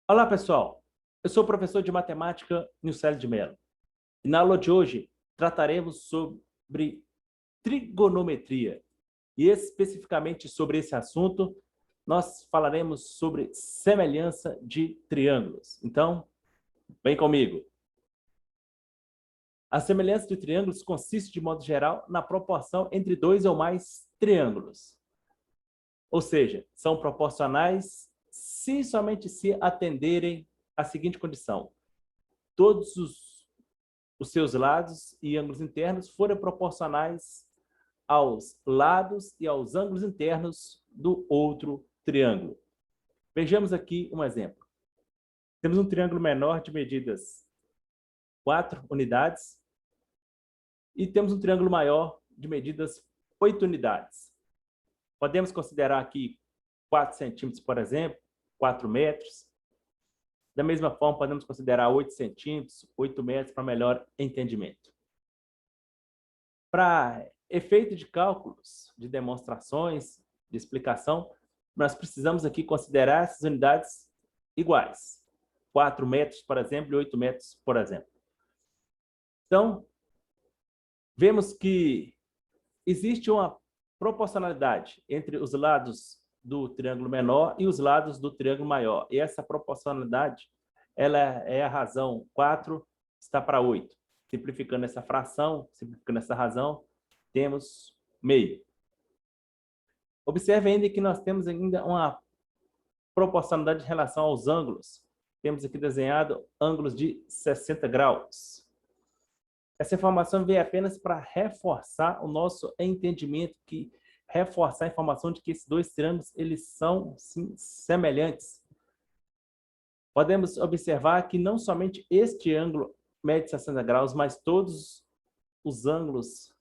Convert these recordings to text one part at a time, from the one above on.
Olá, pessoal. Eu sou o professor de matemática Nilcélio de Mello. E na aula de hoje trataremos sobre trigonometria. E especificamente sobre esse assunto, nós falaremos sobre semelhança de triângulos. Então, vem comigo. A semelhança de triângulos consiste, de modo geral, na proporção entre dois ou mais triângulos. Ou seja, são proporcionais se somente se atenderem à seguinte condição: todos os seus lados e ângulos internos forem proporcionais aos lados e aos ângulos internos do outro triângulo. Vejamos aqui um exemplo. Temos um triângulo menor de medidas 4 unidades e temos um triângulo maior de medidas 8 unidades. Podemos considerar aqui 4 centímetros, por exemplo, 4 metros. Da mesma forma, podemos considerar 8 centímetros, 8 metros, para melhor entendimento. Para efeito de cálculos, de demonstrações, de explicação, nós precisamos aqui considerar essas unidades iguais. 4 metros, por exemplo, e 8 metros, por exemplo. Então, vemos que existe uma proporcionalidade entre os lados do triângulo menor e os lados do triângulo maior. E essa proporcionalidade, ela é a razão 4 está para 8. Simplificando essa fração, simplificando essa razão, temos meio. Observe ainda que nós temos ainda uma proporcionalidade em relação aos ângulos. Temos aqui desenhado ângulos de 60 graus. Essa informação veio apenas para reforçar o nosso entendimento, reforçar a informação de que esses dois triângulos eles são sim, semelhantes. Podemos observar que não somente este ângulo mede 60 graus, mas todos os ângulos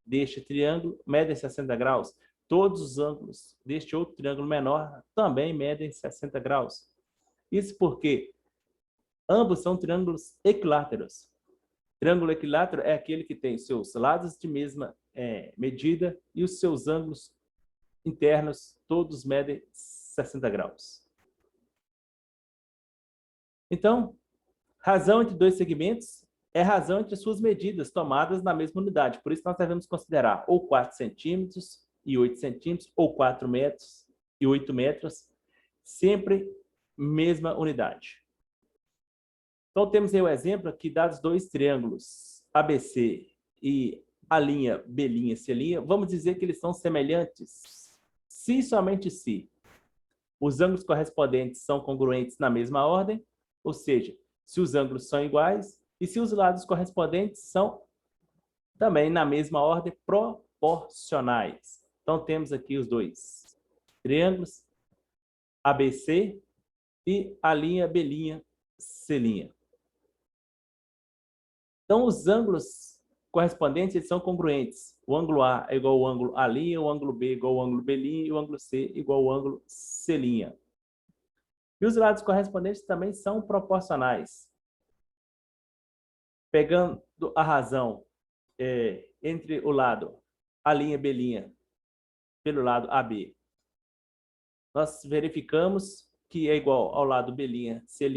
deste triângulo medem 60 graus. Todos os ângulos deste outro triângulo menor também medem 60 graus. Isso porque ambos são triângulos equiláteros. Triângulo equilátero é aquele que tem seus lados de mesma medida e os seus ângulos internos todos medem 60 graus. Então, razão entre dois segmentos é razão entre suas medidas tomadas na mesma unidade. Por isso, nós devemos considerar ou 4 centímetros e 8 centímetros, ou 4 metros e 8 metros, sempre mesma unidade. Então, temos aí o exemplo aqui, dados dois triângulos ABC e a linha B', C', vamos dizer que eles são semelhantes, se e somente se os ângulos correspondentes são congruentes na mesma ordem, ou seja, se os ângulos são iguais e se os lados correspondentes são também na mesma ordem proporcionais. Então, temos aqui os dois triângulos ABC e a linha B', C'. Então, os ângulos correspondentes eles são congruentes. O ângulo A é igual ao ângulo A', o ângulo B é igual ao ângulo B' e o ângulo C é igual ao ângulo C'. E os lados correspondentes também são proporcionais. Pegando a razão entre o lado A', B' pelo lado AB, nós verificamos que é igual ao lado B', C'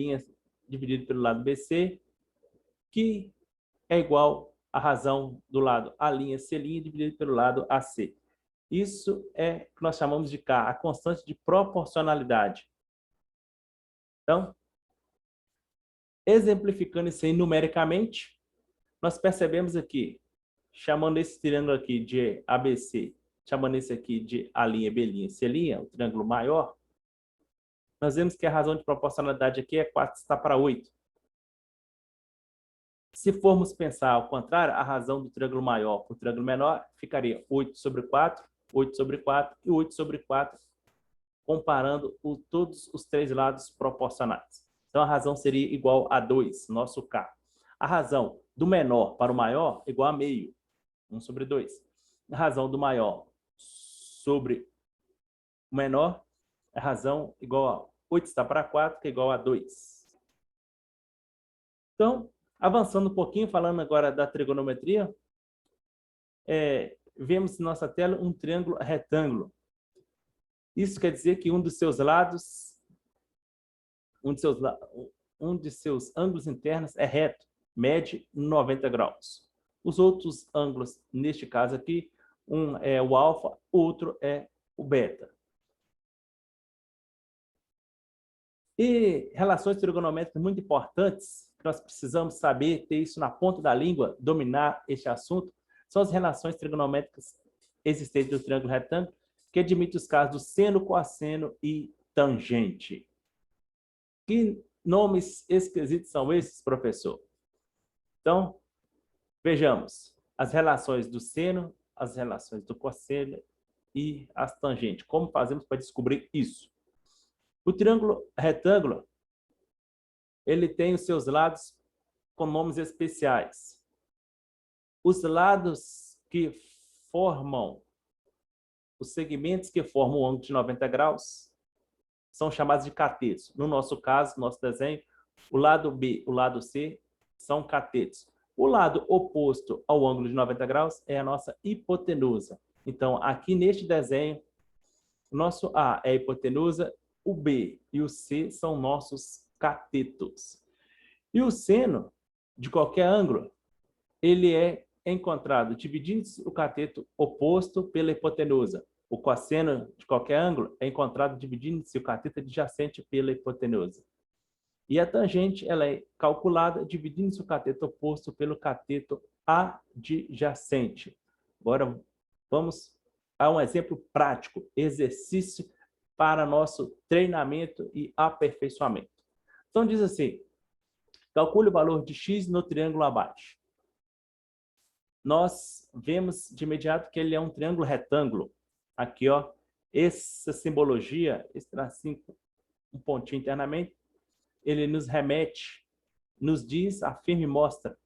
dividido pelo lado BC, que é igual à razão do lado A', C' dividido pelo lado AC. Isso é o que nós chamamos de K, a constante de proporcionalidade. Então, exemplificando isso aí numericamente, nós percebemos aqui, chamando esse triângulo aqui de ABC, chamando esse aqui de A', B', C', o triângulo maior, nós vemos que a razão de proporcionalidade aqui é 4 está para 8. Se formos pensar ao contrário, a razão do triângulo maior para o triângulo menor ficaria 8 sobre 4, 8 sobre 4 e 8 sobre 4, comparando todos os três lados proporcionais. Então, a razão seria igual a 2, nosso K. A razão do menor para o maior é igual a meio, 1 sobre 2. A razão do maior sobre o menor, a razão igual a 8 está para 4, que é igual a 2. Então, avançando um pouquinho, falando agora da trigonometria, vemos em nossa tela um triângulo retângulo. Isso quer dizer que um dos seus lados um de seus ângulos internos é reto, mede 90 graus. Os outros ângulos, neste caso aqui, um é o alfa, outro é o beta. E relações trigonométricas muito importantes, que nós precisamos saber, ter isso na ponta da língua, dominar este assunto, são as relações trigonométricas existentes do triângulo retângulo, que admite os casos do seno, cosseno e tangente. Que nomes esquisitos são esses, professor? Então, vejamos as relações do seno, as relações do cosseno e as tangentes. Como fazemos para descobrir isso? O triângulo retângulo, ele tem os seus lados com nomes especiais. Os lados que formam, os segmentos que formam o ângulo de 90 graus, são chamados de catetos. No nosso caso, nosso desenho, o lado B, o lado C, são catetos. O lado oposto ao ângulo de 90 graus é a nossa hipotenusa. Então, aqui neste desenho, o nosso A é a hipotenusa, o B e o C são nossos catetos. E o seno, de qualquer ângulo, ele é encontrado dividindo o cateto oposto pela hipotenusa. O cosseno, de qualquer ângulo, é encontrado dividindo-se o cateto adjacente pela hipotenusa. E a tangente, ela é calculada dividindo-se o cateto oposto pelo cateto adjacente. Agora, vamos a um exemplo prático, exercício para nosso treinamento e aperfeiçoamento. Então, diz assim, calcule o valor de x no triângulo abaixo. Nós vemos de imediato que ele é um triângulo retângulo. Aqui, ó, essa simbologia, esse tracinho, um pontinho internamente, ele nos remete, nos diz, afirma e mostra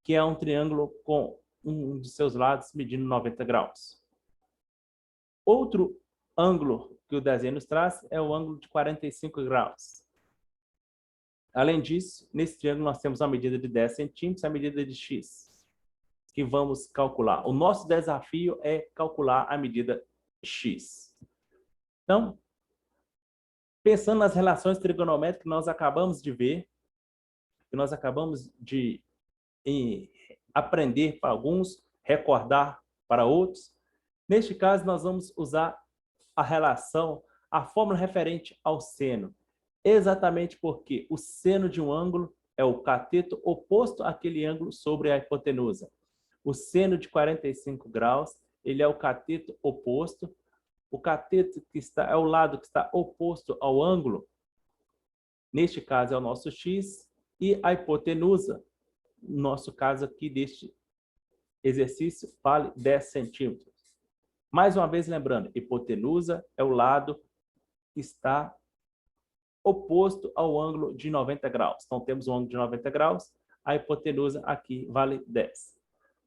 que é um triângulo com um de seus lados medindo 90 graus. Outro ângulo que o desenho nos traz é o ângulo de 45 graus. Além disso, nesse triângulo nós temos a medida de 10 centímetros e a medida de x, que vamos calcular. O nosso desafio é calcular a medida x. Então, pensando nas relações trigonométricas que nós acabamos de ver, que nós acabamos de aprender para alguns, recordar para outros, neste caso nós vamos usar a relação, a fórmula referente ao seno. Exatamente porque o seno de um ângulo é o cateto oposto àquele ângulo sobre a hipotenusa. O seno de 45 graus, ele é o cateto oposto. O cateto que está é o lado que está oposto ao ângulo. Neste caso é o nosso x e a hipotenusa, no nosso caso aqui deste exercício, vale 10 centímetros. Mais uma vez lembrando, hipotenusa é o lado que está oposto ao ângulo de 90 graus. Então, temos um ângulo de 90 graus, a hipotenusa aqui vale 10.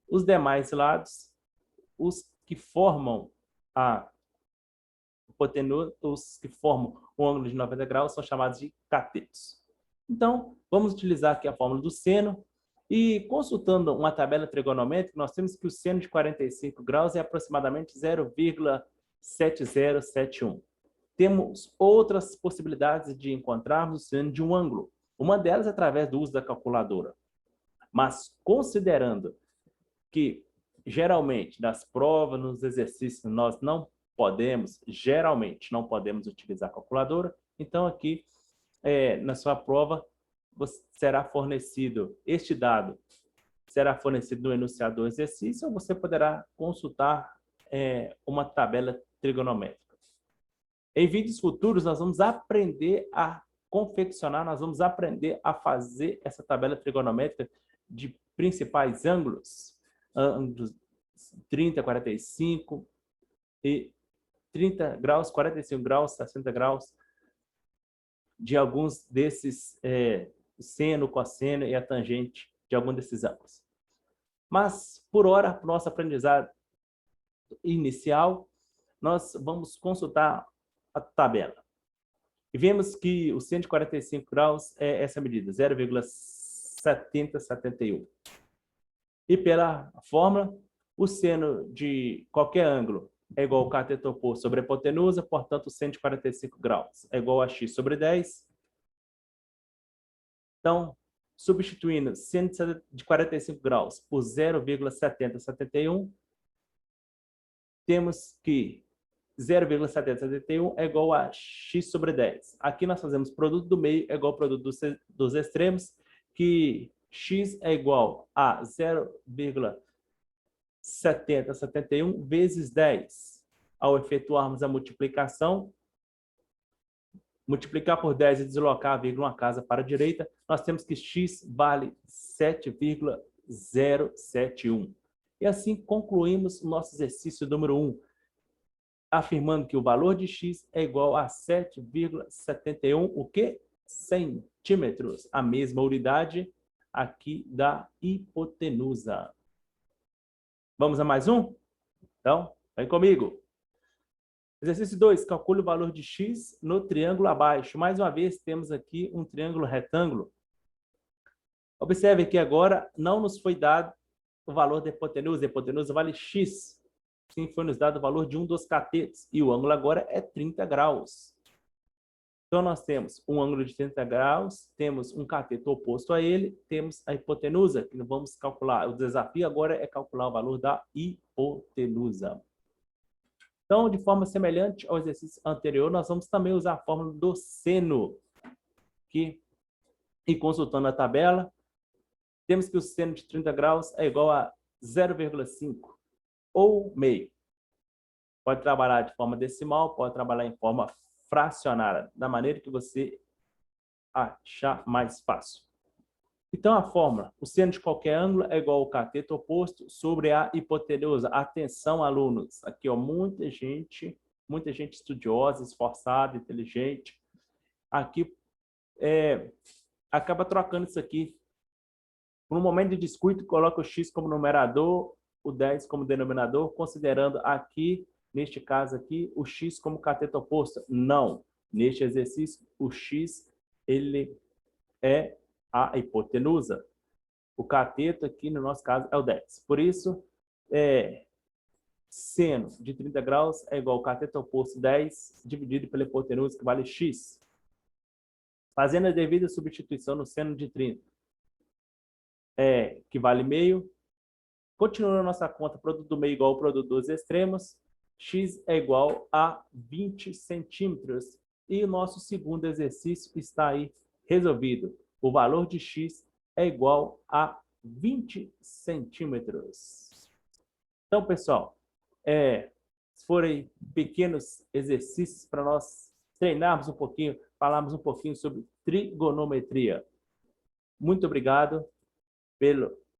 Os demais lados, os que formam a hipotenusa, os que formam o ângulo de 90 graus, são chamados de catetos. Então, vamos utilizar aqui a fórmula do seno e, consultando uma tabela trigonométrica, nós temos que o seno de 45 graus é aproximadamente 0,7071. Temos outras possibilidades de encontrarmos o seno de um ângulo. Uma delas é através do uso da calculadora. Mas, considerando que, geralmente, nas provas, nos exercícios, nós geralmente não podemos utilizar a calculadora, então aqui, na sua prova, será fornecido este dado, será fornecido no enunciado do exercício, ou você poderá consultar uma tabela trigonométrica. Em vídeos futuros, nós vamos aprender a confeccionar, nós vamos aprender a fazer essa tabela trigonométrica de principais ângulos, ângulos 30, 45 e 30 graus, 45 graus, 60 graus, de alguns desses, seno, cosseno e a tangente de algum desses ângulos. Mas, por hora, para o nosso aprendizado inicial, nós vamos consultar a tabela. E vemos que o seno de 45 graus é essa medida, 0,7071. E pela fórmula, o seno de qualquer ângulo é igual ao cateto oposto sobre a hipotenusa, portanto, o seno de 45 graus é igual a x sobre 10. Então, substituindo seno de 45 graus por 0,7071, temos que 0,7071 é igual a x sobre 10. Aqui nós fazemos produto do meio é igual ao produto dos extremos, que x é igual a 0,7071 vezes 10. Ao efetuarmos a multiplicação, multiplicar por 10 e deslocar a vírgula uma casa para a direita, nós temos que x vale 7,071. E assim concluímos o nosso exercício número 1, afirmando que o valor de x é igual a 7,71, o quê? Centímetros, a mesma unidade aqui da hipotenusa. Vamos a mais um? Então, vem comigo. Exercício 2, calcule o valor de x no triângulo abaixo. Mais uma vez, temos aqui um triângulo retângulo. Observe que agora não nos foi dado o valor da hipotenusa. A hipotenusa vale x. Sim, foi nos dado o valor de um dos catetos. E o ângulo agora é 30 graus. Então, nós temos um ângulo de 30 graus, temos um cateto oposto a ele, temos a hipotenusa, que vamos calcular. O desafio agora é calcular o valor da hipotenusa. Então, de forma semelhante ao exercício anterior, nós vamos também usar a fórmula do seno. E consultando a tabela, temos que o seno de 30 graus é igual a 0,5 ou meio. Pode trabalhar de forma decimal, pode trabalhar em forma fracionária, da maneira que você achar mais fácil. Então, a fórmula, o seno de qualquer ângulo é igual ao cateto oposto sobre a hipotenusa. Atenção, alunos, aqui, ó, muita gente estudiosa, esforçada, inteligente, aqui acaba trocando isso aqui. Por um momento de descuido, coloca o x como numerador, o 10 como denominador, considerando aqui, neste caso aqui, o x como cateto oposto. Não. Neste exercício, o x, ele é a hipotenusa. O cateto aqui, no nosso caso, é o 10. Por isso, seno de 30 graus é igual ao cateto oposto 10 dividido pela hipotenusa, que vale x. Fazendo a devida substituição no seno de 30, que vale meio. Continuando a nossa conta, produto do meio igual ao produto dos extremos, x é igual a 20 centímetros. E o nosso segundo exercício está aí resolvido. O valor de x é igual a 20 centímetros. Então, pessoal, foram pequenos exercícios para nós treinarmos um pouquinho, falarmos um pouquinho sobre trigonometria. Muito obrigado pelo